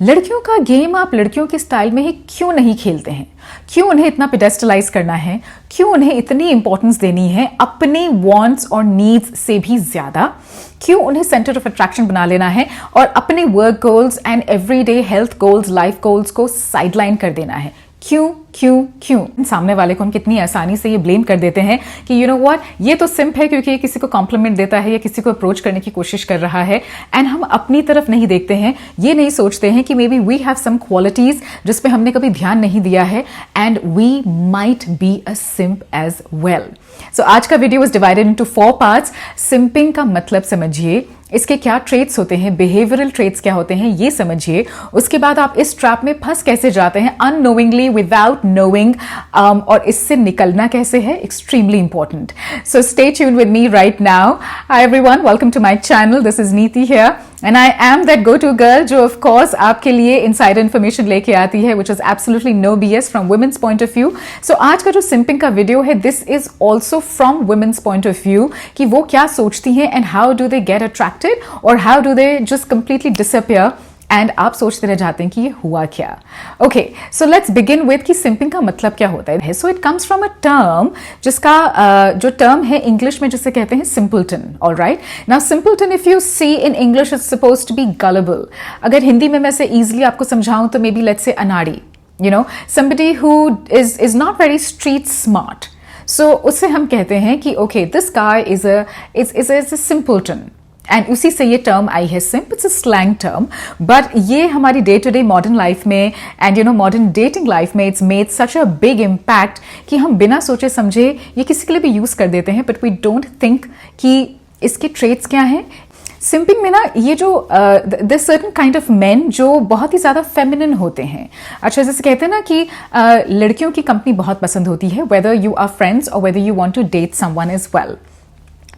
लड़कियों का गेम आप लड़कियों के स्टाइल में ही क्यों नहीं खेलते हैं? क्यों उन्हें इतना पेडेस्टलाइज करना है? क्यों उन्हें इतनी इंपॉर्टेंस देनी है अपने वांट्स और नीड्स से भी ज्यादा? क्यों उन्हें सेंटर ऑफ अट्रैक्शन बना लेना है और अपने work goals and everyday health goals, life goals को साइडलाइन कर देना है? क्यों क्यों क्यों? सामने वाले को हम कितनी आसानी से ये ब्लेम कर देते हैं कि यू नो व्हाट, ये तो सिंप है क्योंकि ये किसी को कॉम्प्लीमेंट देता है या किसी को अप्रोच करने की कोशिश कर रहा है, एंड हम अपनी तरफ नहीं देखते हैं। ये नहीं सोचते हैं कि maybe we have some qualities जिस पे हमने कभी ध्यान नहीं दिया है and we might be a simp as well. So आज का video is divided into 4 parts. Simping का मतलब समझिए, इसके क्या ट्रेट्स होते हैं, बिहेवियरल ट्रेट्स क्या होते हैं ये समझिए, उसके बाद आप इस ट्रैप में फंस कैसे जाते हैं अननोइंगली विदाउट नोइंग, और इससे निकलना कैसे है, extremely important. So stay tuned with me right now. Hi everyone, welcome to my channel. This is Niti here and I am that go to girl जो ऑफ कोर्स आपके लिए इनसाइडर इन्फॉर्मेशन लेके आती है which is absolutely no BS from women's point of view. So आज का जो simping का वीडियो है, this is also from women's point of view कि वो क्या सोचती हैं and how do they get attracted और how do they just completely disappear and आप सोचते रह जाते हैं कि ये हुआ क्या। Okay, so let's begin with कि सिंपिंग का मतलब क्या होता है। So it comes from a term जिसका जो टर्म है इंग्लिश में जिसे कहते हैं simpleton. Alright, now simpleton if you see in English is supposed to be gullible. अगर हिंदी में मैं से इजीली आपको समझाऊं तो मे बी लेट्स से अनाड़ी, you know, somebody who is not very street smart. So उससे हम कहते हैं कि okay, this guy is a simpleton. And उसी से ये टर्म आई है simp. It's a slang term, but ये हमारी day to day modern life में and you know modern dating life में it's made such a big impact कि हम बिना सोचे समझे ये किसी के लिए भी यूज कर देते हैं, बट वी डोंट थिंक कि इसके ट्रेट्स क्या हैं। सिंपिंग में ना ये जो this certain kind of main जो बहुत ही ज्यादा फेमिनिन होते हैं। अच्छा, जैसे कहते हैं ना कि लड़कियों की कंपनी बहुत पसंद होती है, वेदर यू आर फ्रेंड्स और whether you want to date someone as well.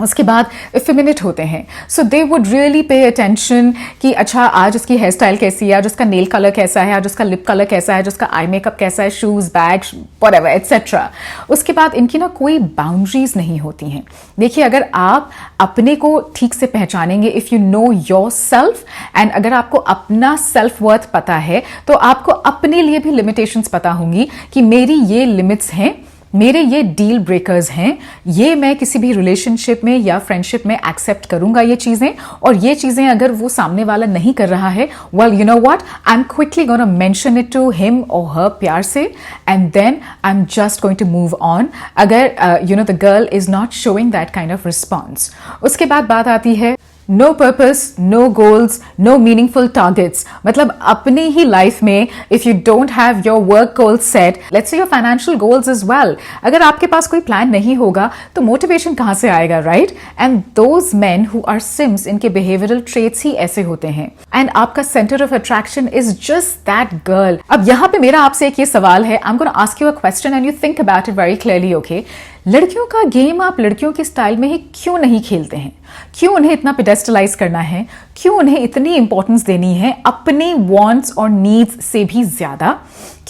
उसके बाद इफेमिनेट होते हैं, so they would really pay attention कि अच्छा आज उसकी हेयर स्टाइल कैसी है, आज उसका नेल कलर कैसा है, आज उसका लिप कलर कैसा है, आज उसका आई मेकअप कैसा है, शूज, बैग, व्हाटएवर एटसेट्रा। उसके बाद इनकी ना कोई बाउंड्रीज नहीं होती हैं। देखिए, अगर आप अपने को ठीक से पहचानेंगे, if you know your self and अगर आपको अपना सेल्फ वर्थ पता है तो आपको अपने लिए भी लिमिटेशंस पता होंगी कि मेरी ये लिमिट्स हैं, मेरे ये डील ब्रेकर्स हैं, ये मैं किसी भी रिलेशनशिप में या फ्रेंडशिप में एक्सेप्ट करूंगा ये चीजें, और ये चीजें अगर वो सामने वाला नहीं कर रहा है, well you know what, I am quickly gonna mention it to him और हर प्यार से, and then I am just going to move on अगर you know the girl is not showing that kind of response. उसके बाद बात आती है no purpose, no goals, no meaningful targets. मतलब अपनी ही लाइफ में if you don't have your work goals set, let's say your financial goals as well, अगर आपके पास कोई प्लान नहीं होगा तो मोटिवेशन कहां से आएगा, right? And those men who are simps, इनके बिहेवियरल ट्रेट्स ही ऐसे होते हैं एंड आपका centre of attraction is just that girl. अब यहां पे मेरा आपसे एक ये सवाल है, I am gonna ask you a question and you think about it very clearly. Okay, लड़कियों का गेम आप लड़कियों के स्टाइल में ही क्यों नहीं खेलते हैं? क्यों उन्हें इतना पेडेस्टलाइज करना है? क्यों उन्हें इतनी इंपॉर्टेंस देनी है अपने वांट्स और नीड्स से भी ज्यादा?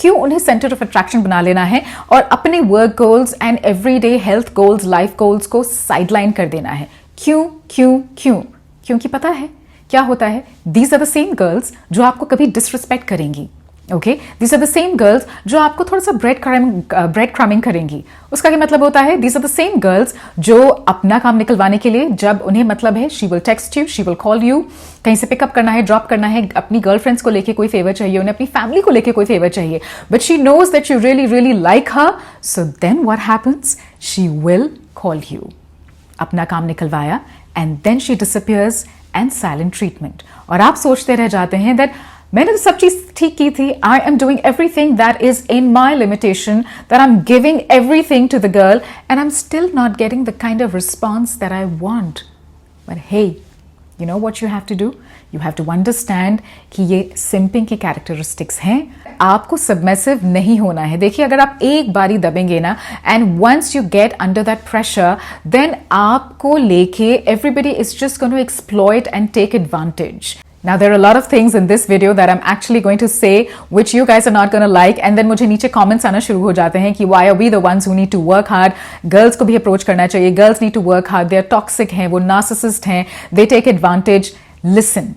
क्यों उन्हें सेंटर ऑफ अट्रैक्शन बना लेना है और अपने work goals and everyday health goals, life goals को साइडलाइन कर देना है? क्यों क्यों क्यों? क्योंकि पता है क्या होता है, these are the same girls जो आपको कभी डिसरिस्पेक्ट करेंगी। Okay, these are the same girls जो आपको थोड़ा सा ब्रेड क्रमिंग करेंगी। उसका क्या मतलब होता है, these are the same girls जो अपना काम निकलवाने के लिए जब उन्हें मतलब है, she will text you, she will call you, कहीं से पिकअप करना है, ड्रॉप करना है, अपनी गर्लफ्रेंड्स को लेके कोई फेवर चाहिए, उन्हें अपनी फैमिली को लेके कोई फेवर चाहिए, but she knows that you really really like her, so then what happens, she will call you. अपना काम निकलवाया and then she disappears and silent treatment. और आप सोचते रह जाते हैं दैट मैंने तो सब चीज ठीक की थी, I am doing everything that is in my limitation, that I am giving everything to the girl and I am still not getting the kind of response that I want. But hey, you know what you have to do, you have to understand कि ये simping की characteristics हैं। आपको submissive नहीं होना है। देखिए, अगर आप एक बारी दबेंगे ना and once you get under that pressure, then आपको लेके everybody is just going to exploit and take advantage. Now there are a lot of things in this video that I'm actually going to say which you guys are not going to like, and then मुझे नीचे comments आना शुरू हो जाते हैं कि why are we the ones who need to work hard, girls को भी approach करना चाहिए, girls need to work hard, they are toxic हैं, वो narcissist हैं, they take advantage. Listen,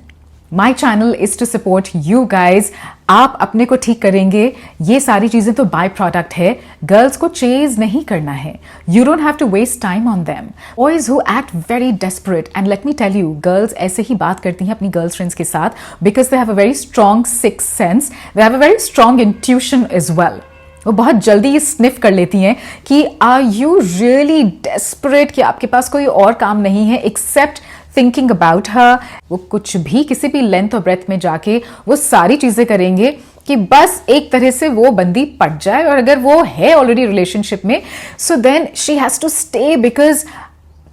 my channel is to support you guys. आप अपने को ठीक करेंगे, ये सारी चीजें तो बाय प्रोडक्ट है। गर्ल्स को चेज नहीं करना है, you don't have to waste time on them. Boys who act very desperate, and let me tell you, girls ऐसे ही बात करती हैं अपनी गर्ल्स फ्रेंड्स के साथ because they have a very strong six sense, they have a very strong intuition as well. वो बहुत जल्दी ये स्निफ कर लेती हैं कि आर यू रियली डेस्परेट, कि आपके पास कोई और काम नहीं है एक्सेप्ट थिंकिंग अबाउट हर। वो कुछ भी किसी भी लेंथ और ब्रेथ में जाके वो सारी चीजें करेंगे कि बस एक तरह से वो बंदी पट जाए, और अगर वो है ऑलरेडी रिलेशनशिप में so then she has to stay, because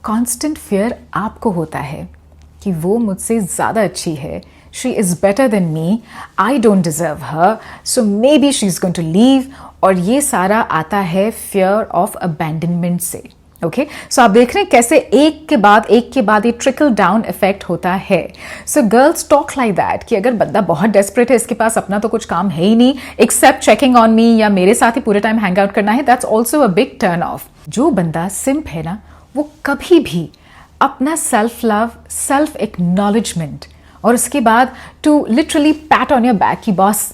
constant fear आपको होता है कि वो मुझसे ज्यादा अच्छी है, she is better than me, I don't deserve her, so maybe she is going to leave. और ये सारा आता है फियर ऑफ अबैंडनमेंट से। ओके, सो आप देख रहे हैं कैसे एक के बाद ये ट्रिकल डाउन इफेक्ट होता है। So girls talk like that कि अगर बंदा बहुत डेस्परेट है, इसके पास अपना तो कुछ काम है ही नहीं एक्सेप्ट चेकिंग ऑन मी, या मेरे साथ ही पूरे टाइम हैंग आउट करना है, that's also a big turn off. जो बंदा सिंप है ना, वो कभी भी अपना सेल्फ लव, सेल्फ एक्नॉलेजमेंट, और उसके बाद to literally pat on your back कि बॉस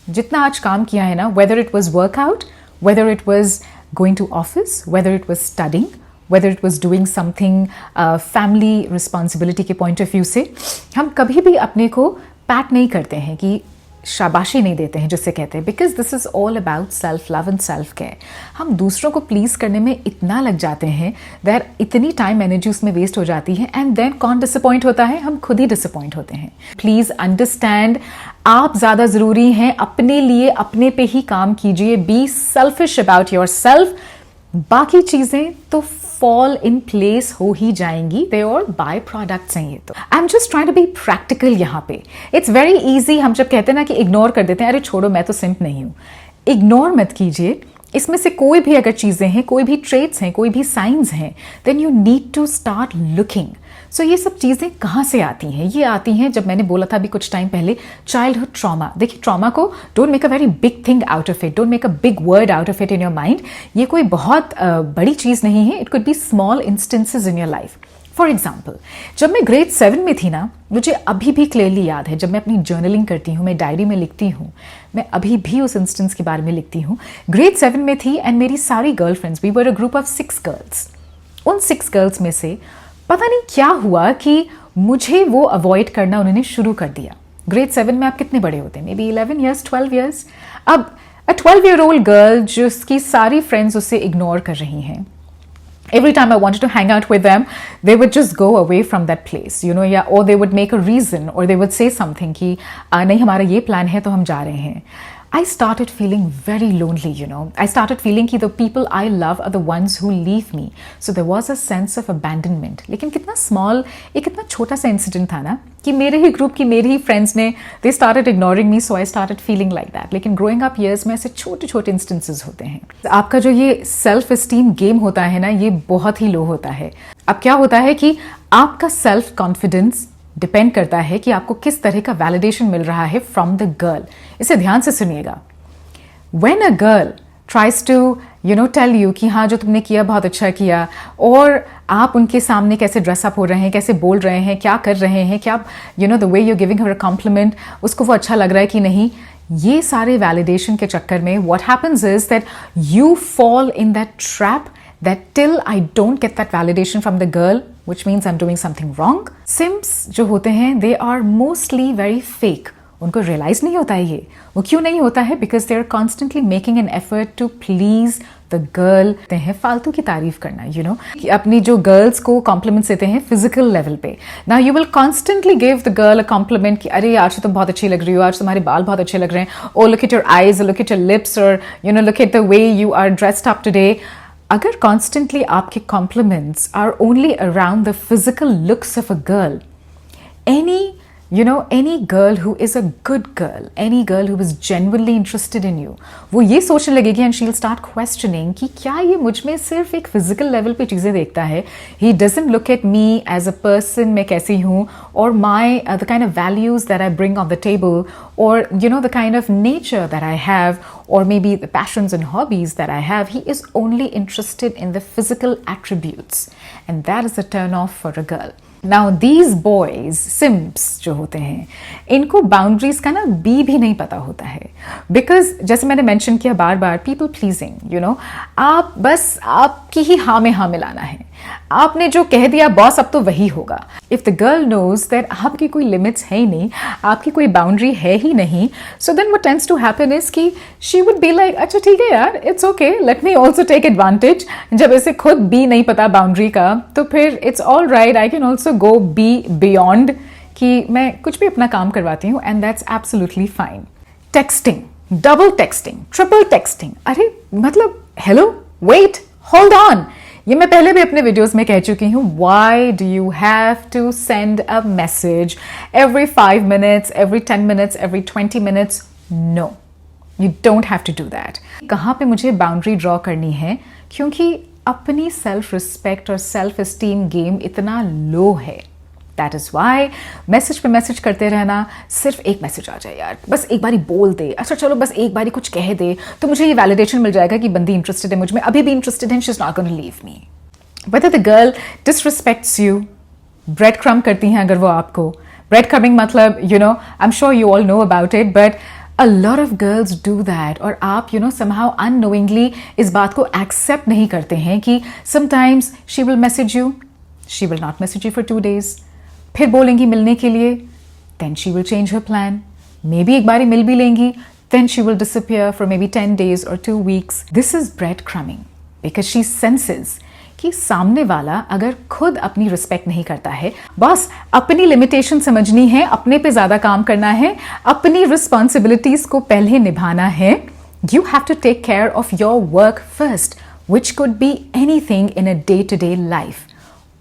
जितना आज काम किया है ना, whether it was workout, whether it was going to office, whether it was studying, whether it was doing something family responsibility के पॉइंट ऑफ व्यू से, हम कभी भी अपने को पैट नहीं करते हैं कि शाबाशी नहीं देते हैं जिसे कहते हैं, because this is all about self love and self care. हम दूसरों को प्लीज करने में इतना लग जाते हैं, दैट इतनी टाइम एनर्जी उसमें वेस्ट हो जाती है, एंड देन कौन डिसअपॉइंट होता है? हम खुद ही डिसअपॉइंट होते हैं। प्लीज अंडरस्टैंड, आप ज्यादा जरूरी हैं, अपने लिए अपने पे ही काम कीजिए, be selfish about your self, बाकी चीजें तो फॉल इन प्लेस हो ही जाएंगी, दे और बाय प्रोडक्ट्स हैं ये तो। I am just trying to be practical यहाँ पे। इट्स वेरी इजी, हम जब कहते हैं ना कि इग्नोर कर देते हैं, अरे छोड़ो मैं तो सिंप नहीं हूँ, इग्नोर मत कीजिए। इसमें से कोई भी अगर चीजें हैं, कोई भी ट्रेट्स हैं, कोई भी साइंस हैं, then you need to start looking. So ये सब चीजें कहाँ से आती हैं? ये आती हैं, जब मैंने बोला था अभी कुछ टाइम पहले, चाइल्डहुड ट्रॉमा। देखिए, ट्रॉमा को don't make a very big thing out of it, don't make a big word out of it in your mind. ये कोई बहुत बड़ी चीज नहीं है, it could B small instances in your life. For example, जब मैं ग्रेड 7 में थी ना, मुझे अभी भी क्लियरली याद है, जब मैं अपनी जर्नलिंग करती हूँ, मैं डायरी में लिखती हूँ, मैं अभी भी उस इंस्टेंस के बारे में लिखती हूँ। ग्रेड 7 में थी एंड मेरी सारी girlfriends, we were a group of 6 girls. उन 6 गर्ल्स में से पता नहीं क्या हुआ कि मुझे वो अवॉइड करना उन्होंने शुरू कर दिया। ग्रेड 7 में आप कितने बड़े होते हैं? May be 11 years, 12 years. अब अ 12-year-old गर्ल जिसकी सारी फ्रेंड्स उसे इग्नोर कर रही हैं, every time I wanted to hang out with them, they would just go away from that place, you know, or they would make a reason, or they would say something कि नहीं हमारा ये plan है तो हम जा रहे हैं। I started feeling very lonely, you know. I started feeling कि the people I love are the ones who leave me. So there was a sense of abandonment. लेकिन कितना small, एक कितना छोटा सा इंसिडेंट था ना, कि मेरे ही ग्रुप की मेरे ही फ्रेंड्स ने they started ignoring me, so I started feeling like that. लेकिन growing up years में ऐसे छोटे छोटे इंस्टेंसेस होते हैं। आपका जो ये सेल्फ एस्टीम गेम होता है ना, ये बहुत ही लो होता है। अब क्या होता है कि आपका सेल्फ कॉन्फिडेंस डिपेंड करता है कि आपको किस तरह का वैलिडेशन मिल रहा है फ्रॉम द गर्ल। इसे ध्यान से सुनिएगा। When a girl tries to tell you कि हाँ जो तुमने किया बहुत अच्छा किया, और आप उनके सामने कैसे ड्रेसअप हो रहे हैं, कैसे बोल रहे हैं, क्या कर रहे हैं, क्या the way you giving her a compliment, उसको वो अच्छा लग रहा है कि नहीं, ये सारे वैलिडेशन के चक्कर में what happens is that you fall in that trap that till I don't get that validation from the girl, which means I'm doing something wrong. Simps जो होते हैं, they are mostly very fake. उनको realize नहीं होता है ये। वो क्यों नहीं होता है? Because they are constantly making an effort to please the girl. ते हैं फालतू की तारीफ करना, you know, कि अपनी जो girls को compliments देते हैं physical level पे। Now you will constantly give the girl a compliment कि अरे आज तुम बहुत अच्छी लग रही हो, आज तुम्हारे बाल बहुत अच्छे लग रहे हैं, oh look at your eyes, or look at your lips, or look at the way you are dressed up today. अगर कॉन्स्टेंटली आपके compliments are only around the physical looks of a girl, any girl who is a good girl, any girl who is genuinely interested in you, वो ये सोचने लगेगी and she'll start questioning कि क्या ये मुझ में सिर्फ एक फिजिकल लेवल पे चीज़ें देखता है, he doesn't look at me as a person, मैं कैसी हूँ, or my the kind of values that I bring on the table, or the kind of nature that I have, or maybe the passions and hobbies that I have. He is only interested in the physical attributes, and that is a turn off for a girl. Now these boys simps जो होते हैं, इनको boundaries का ना B भी नहीं पता होता है, बिकॉज जैसे मैंने मेंशन किया बार बार, पीपल प्लीजिंग, यू नो, आप बस आपकी ही हाँ में हाँ मिलाना है। आपने जो कह दिया बॉस अब तो वही होगा। If the girl knows that आपकी कोई लिमिट्स है ही नहीं, आपकी कोई बाउंड्री है ही नहीं, so then what tends to happen is कि शी वुड बी लाइक अच्छा ठीक है यार, it's okay, let me also take advantage. जब इसे खुद भी नहीं पता बाउंड्री का, तो फिर it's all right, I can also go B beyond, कि मैं कुछ भी अपना काम करवाती हूँ, and that's absolutely fine. Texting, double texting, triple texting, अरे मतलब हेलो, वेट, होल्ड ऑन, ये मैं पहले भी अपने वीडियोस में कह चुकी हूँ। Why do you have to send a message every 5 minutes, every 10 minutes, every 20 minutes? No, you don't have to do that. कहाँ पे मुझे बाउंड्री ड्रॉ करनी है, क्योंकि अपनी सेल्फ रिस्पेक्ट और सेल्फ एस्टीम गेम इतना लो है। दैट इज वाई मैसेज पे मैसेज करते रहना, सिर्फ एक मैसेज आ जाए यार, बस एक बारी बोल दे, अच्छा चलो बस एक बारी कुछ कह दे, तो मुझे ये वैलिडेशन मिल जाएगा कि बंदी इंटरेस्टेड है मुझ में, अभी भी इंटरेस्टेड है, she is not gonna leave me. Whether the girl disrespects you, bread crumb करती हैं अगर वो आपको, bread crumbing मतलब, you know, I'm sure you all know about it, but a lot of girls do that, और आप you know somehow unknowingly इस बात को accept नहीं करते हैं कि sometimes she will message you, she will not message you for 2 days, फिर बोलेंगी मिलने के लिए, then she will change her plan, maybe एक बारी मिल भी लेंगी, then she will disappear for maybe 10 days or 2 weeks. This is breadcrumbing because she senses कि सामने वाला अगर खुद अपनी रिस्पेक्ट नहीं करता है, बस अपनी लिमिटेशन समझनी है, अपने पे ज्यादा काम करना है, अपनी रिस्पॉन्सिबिलिटीज को पहले निभाना है। You have to take care of your work first, which could be anything in a day to day life.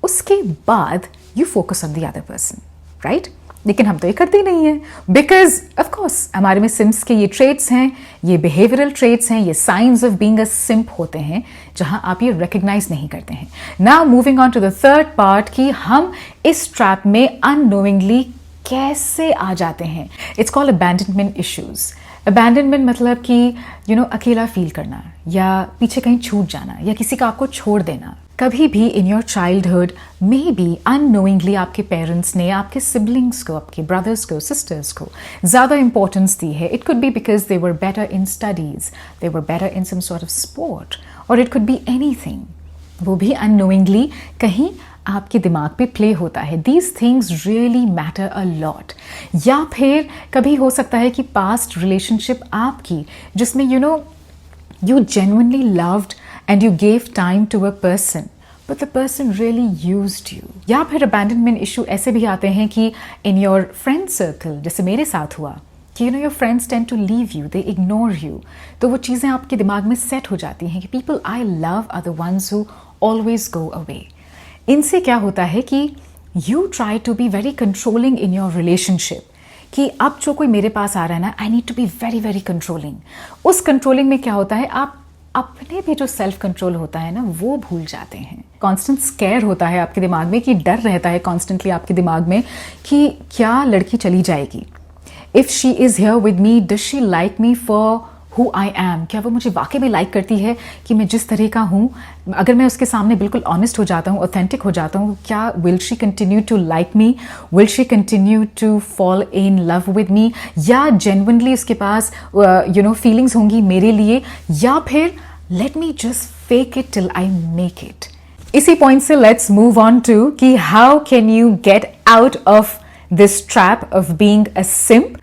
उसके बाद you focus on the other person, right? लेकिन हम तो ये करते ही नहीं है, बिकॉज ऑफ कोर्स हमारे में सिम्स के ये ट्रेट्स हैं, ये बिहेवियरल ट्रेट्स हैं, ये science of being a simp होते हैं, जहां आप ये रिकग्नाइज नहीं करते हैं। Now moving on to the third part कि हम इस ट्रैप में अननोइंगली कैसे आ जाते हैं। It's called abandonment issues. Abandonment मतलब कि यू नो अकेला फील करना, या पीछे कहीं छूट जाना, या किसी का आपको छोड़ देना। कभी भी in your childhood may be unknowingly आपके पेरेंट्स ने आपके सिबलिंग्स को, आपके ब्रदर्स को, सिस्टर्स को ज़्यादा इंपॉर्टेंस दी है। It could be because they were better in studies, they were better in some sort of sport, और इट कुड बी एनीथिंग। वो भी अननोइंगली कहीं आपके दिमाग पे प्ले होता है। These things really matter a lot. या फिर कभी हो सकता है कि पास्ट रिलेशनशिप आपकी, जिसमें you know you genuinely loved and you gave time to a person, but the person really used you. या फिर abandonment issue ऐसे भी आते हैं कि in your friend circle, जैसे मेरे साथ हुआ कि you know your friends tend to leave you, they ignore you, तो वो चीज़ें आपके दिमाग में सेट हो जाती हैं कि people I love are the ones who always go away. इनसे क्या होता है कि you try to be very controlling in your relationship, कि अब जो कोई मेरे पास आ रहा है ना, I need to be very very controlling. उस कंट्रोलिंग में क्या होता है, आप अपने भी जो सेल्फ कंट्रोल होता है ना, वो भूल जाते हैं। कॉन्स्टेंट स्केयर होता है आपके दिमाग में, कि डर रहता है कॉन्स्टेंटली आपके दिमाग में कि क्या लड़की चली जाएगी, if she is here with me, does she like me for who I am, क्या वो मुझे वाकई में लाइक करती है कि मैं जिस तरह का हूँ। अगर मैं उसके सामने बिल्कुल ऑनेस्ट हो जाता हूँ, ऑथेंटिक हो जाता हूँ, क्या will she continue to like me, will she continue to fall in love with me, या जेन्युइनली उसके पास यू नो फीलिंग्स होंगी मेरे लिए, या फिर let me just fake it till I make it. इसी पॉइंट से लेट्स मूव ऑन टू कि how can you get out of this trap of being a simp.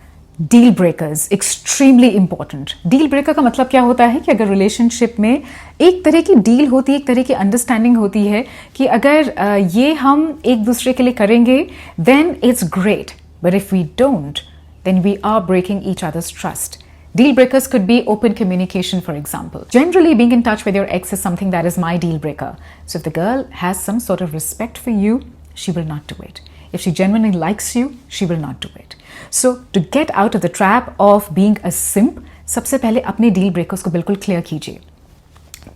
Deal breakers extremely important. Deal breaker का मतलब क्या होता है कि अगर रिलेशनशिप में एक तरह की डील होती है, एक तरह की अंडरस्टैंडिंग होती है कि अगर ये हम एक दूसरे के लिए करेंगे then it's great, but if we don't then we are breaking each others trust. Deal breakers could be open communication, for example. Generally, being in touch with your ex is something that is my deal breaker. So if the girl has some sort of respect for you, she will not do it. If she genuinely likes you, she will not do it. So to get out of the trap of being a simp, सबसे पहले अपने deal breakers को बिल्कुल clear कीजिए.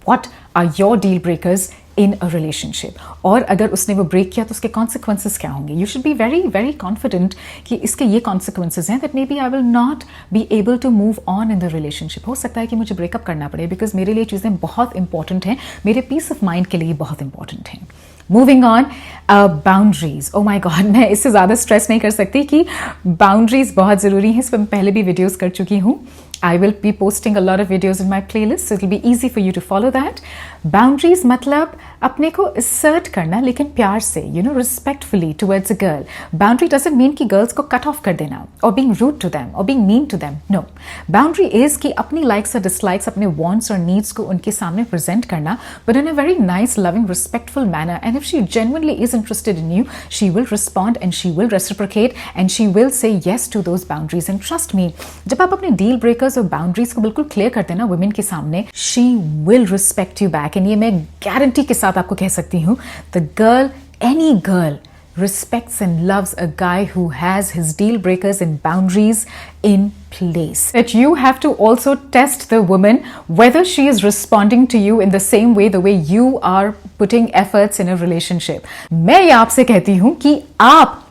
What are your deal breakers in a relationship? और अगर उसने वो break किया तो उसके consequences क्या होंगे? You should be very, very confident कि इसके ये consequences हैं that maybe I will not be able to move on in the relationship. हो सकता है कि मुझे breakup करना पड़े because मेरे लिए चीज़ें बहुत important हैं, मेरे peace of mind के लिए बहुत important हैं. Moving on, boundaries. Oh my God, मैं इससे ज़्यादा स्ट्रेस नहीं कर सकती कि बाउंड्रीज बहुत ज़रूरी हैं। इस पर मैं पहले भी वीडियोस कर चुकी हूँ। I will be posting a lot of videos in my playlist, so it will be easy for you to follow that. Boundaries मतलब अपने को assert करना, लेकिन प्यार से, respectfully towards a girl. Boundary doesn't mean कि girls को cut off कर देना, or being rude to them, or being mean to them. No. Boundary is कि अपनी likes और dislikes, अपने wants और needs को उनके सामने present करना, but in a very nice, loving, respectful manner. And if she genuinely is interested in you, she will respond and she will reciprocate and she will say yes to those boundaries. And trust me, जब आप अपने deal breakers और boundaries को बिल्कुल clear करते हैं ना women के सामने, she will respect you back. And ये मैं गारंटी के साथ आपको कह सकती हूँ, the girl, any girl respects and loves a guy who has his deal breakers and boundaries in place. That you have to also test the woman whether she is responding to you in the same way, the way you are putting efforts in a relationship. मैं ये आपसे कहती हूँ कि आप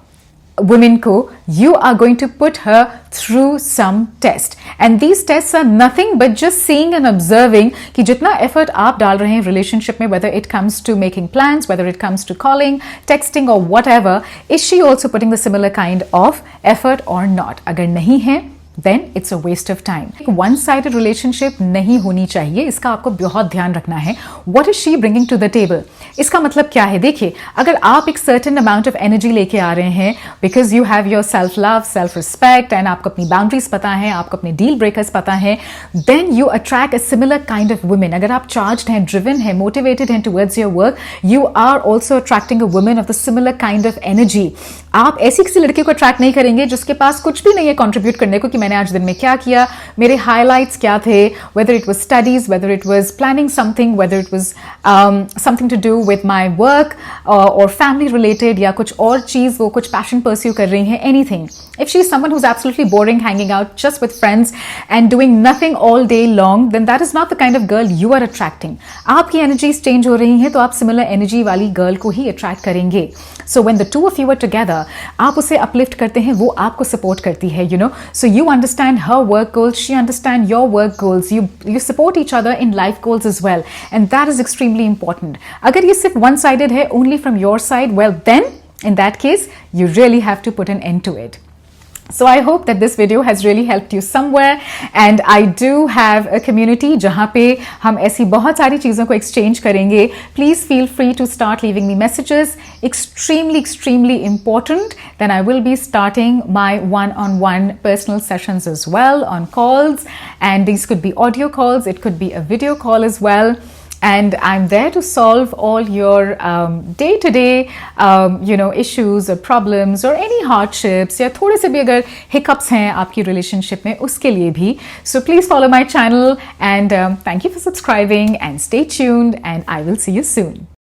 women ko, you are going to put her through some test, and these tests are nothing but just seeing and observing कि जितना effort आप डाल रहे हैं relationship में, whether it comes to making plans, whether it comes to calling, texting or whatever, is she also putting the similar kind of effort or not? अगर नहीं है then it's a waste of time. One sided relationship नहीं होनी चाहिए, इसका आपको बहुत ध्यान रखना है. What is she bringing to the table? इसका मतलब क्या है? देखिए, अगर आप एक certain amount of energy लेके आ रहे हैं because you have your self love, self respect and आपको अपनी boundaries पता है, आपको अपने deal breakers पता है, then you attract a similar kind of women. अगर आप charged हैं, driven हैं, motivated हैं towards your work, you are also attracting a woman of the similar kind of energy. आप ऐसी किसी लड़के को attract नहीं करेंगे जिसके पास कुछ भी नहीं है contribute करने को कि मैंने आज दिन में क्या किया, मेरे highlights क्या थे, whether it was studies, whether it was planning something, whether it was something to do with my work or family related, या कुछ और चीज वो कुछ passion pursue कर रही हैं, anything. If she is someone who's absolutely boring, hanging out just with friends and doing nothing all day long, then that is not the kind of girl you are attracting. आपकी energies change हो रही हैं तो आप similar energy वाली girl को ही attract करेंगे. So when the two of you are together, आप उसे uplift करते हैं, वो आपको support करती है, So you understand her work goals, she understand your work goals. You support each other in life goals as well, and that is extremely important. अगर ये सिर्फ one-sided है, only from your side, well then, in that case, you really have to put an end to it. So I hope that this video has really helped you somewhere, and I do have a community जहाँ पे हम ऐसी बहुत सारी चीज़ों को exchange करेंगे. Please feel free to start leaving me messages. Extremely important. Then I will be starting my one-on-one personal sessions as well on calls, and these could be audio calls, it could be a video call as well. And I'm there to solve all your day-to-day, issues or problems or any hardships या थोड़े से भी अगर hiccups हैं आपकी relationship में, उसके लिए भी. So please follow my channel and thank you for subscribing and stay tuned, and I will see you soon.